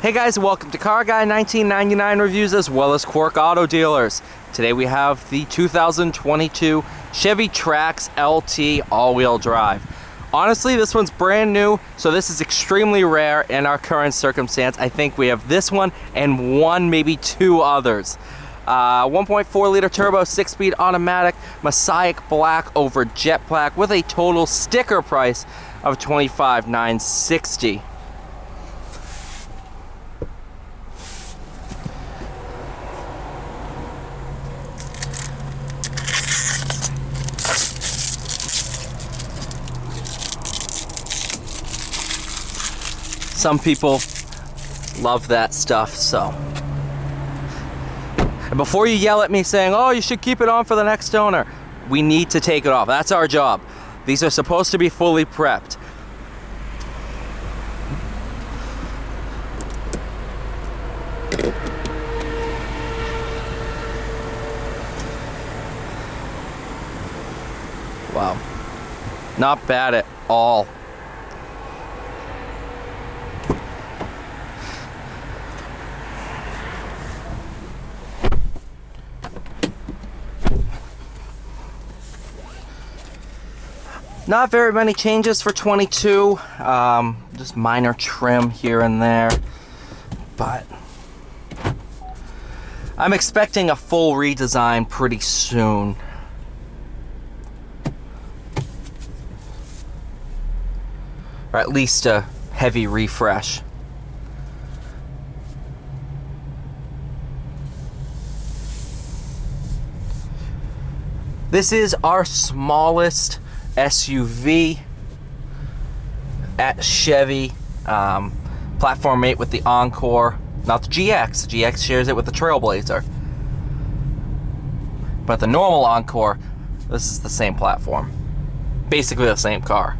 Hey guys, welcome to Car Guy 1999 Reviews as well as Quirk Auto Dealers. Today we have the 2022 Chevy Trax LT all-wheel drive. Honestly, this one's brand new, so this is extremely rare in our current circumstance. I think we have this one and one, maybe two others. 1.4 liter turbo, 6-speed automatic, Mosaic black over jet black with a total sticker price of $25,960. Some people love that stuff, so. And before you yell at me saying, oh, you should keep it on for the next owner, we need to take it off. That's our job. These are supposed to be fully prepped. Wow. Not bad at all. Not very many changes for 22, just minor trim here and there, but I'm expecting a full redesign pretty soon. Or at least a heavy refresh. This is our smallest SUV at Chevy, platform mate with the Encore, not the GX. The GX shares it with the Trailblazer, but the normal Encore, this is the same platform, basically the same car.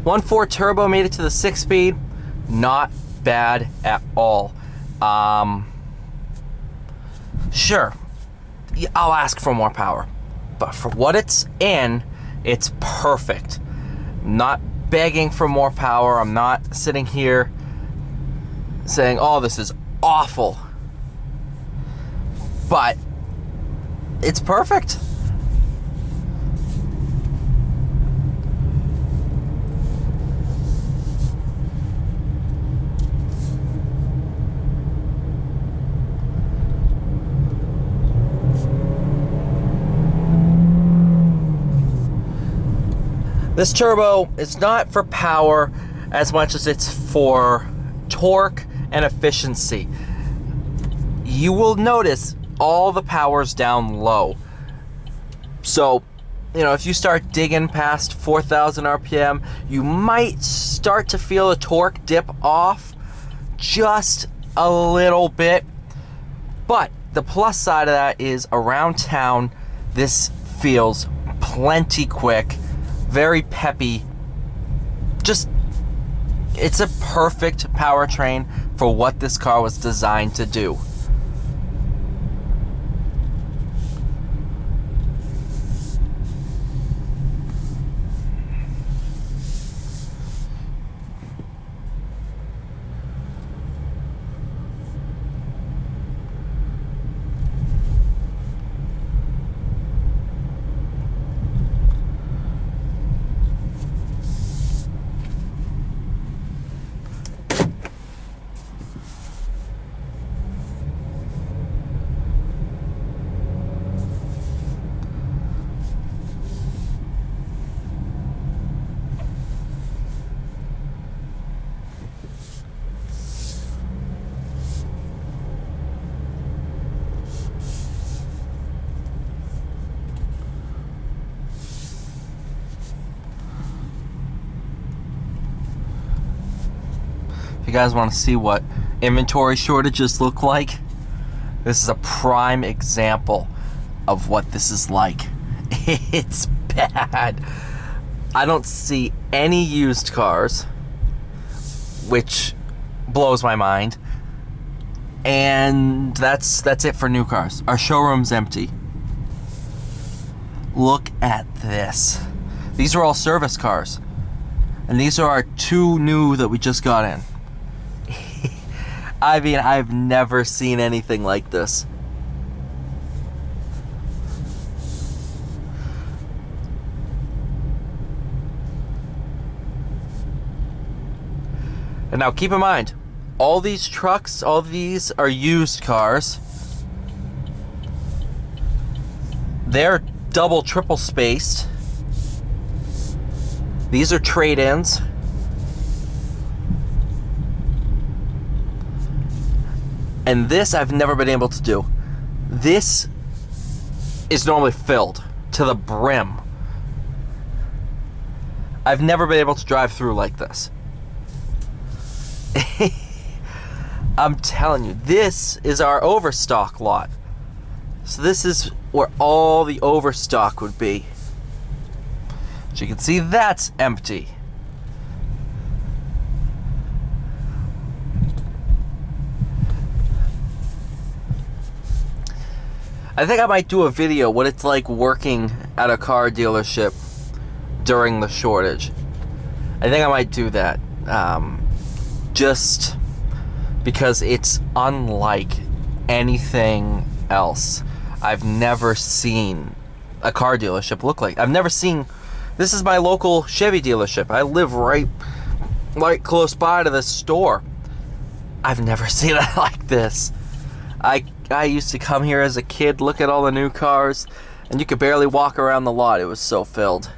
.1.4 turbo made it to the 6-speed, not bad at all. Sure, I'll ask for more power, but for what it's in, it's perfect. I'm not begging for more power. I'm not sitting here saying, oh, this is awful, but it's perfect. This turbo is not for power as much as it's for torque and efficiency. You will notice all the power's down low. So, if you start digging past 4,000 RPM, you might start to feel a torque dip off just a little bit. But the plus side of that is around town, this feels plenty quick. Very peppy. Just, it's a perfect powertrain for what this car was designed to do. If you guys want to see what inventory shortages look like, this is a prime example of what this is like. It's bad. I don't see any used cars, which blows my mind. And that's it for new cars. Our showroom's empty. Look at this. These are all service cars. And these are our 2 new that we just got in. I mean, I've never seen anything like this. And now keep in mind, all these trucks, all these are used cars. They're double, triple spaced. These are trade-ins. And this I've never been able to do. This is normally filled to the brim. I've never been able to drive through like this. I'm telling you, this is our overstock lot. So this is where all the overstock would be. As you can see, that's empty. I think I might do a video what it's like working at a car dealership during the shortage. I think I might do that. Just because it's unlike anything else I've never seen a car dealership look like. I've never seen... This is my local Chevy dealership. I live right close by to this store. I've never seen it like this. I used to come here as a kid, look at all the new cars, and you could barely walk around the lot. It was so filled.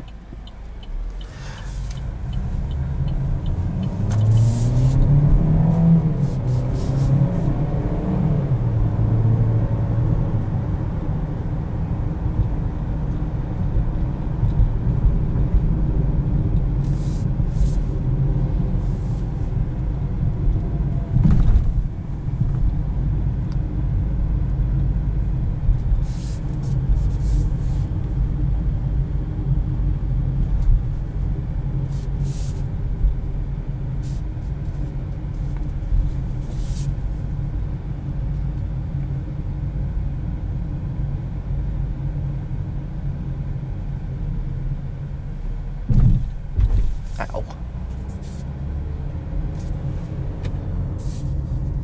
Ow.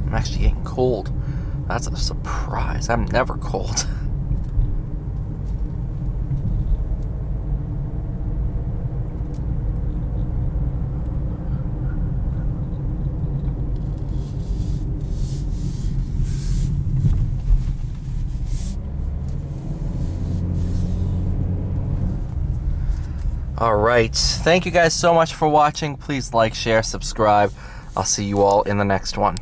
I'm actually getting cold. That's a surprise. I'm never cold. Alright, thank you guys so much for watching. Please like, share, subscribe. I'll see you all in the next one.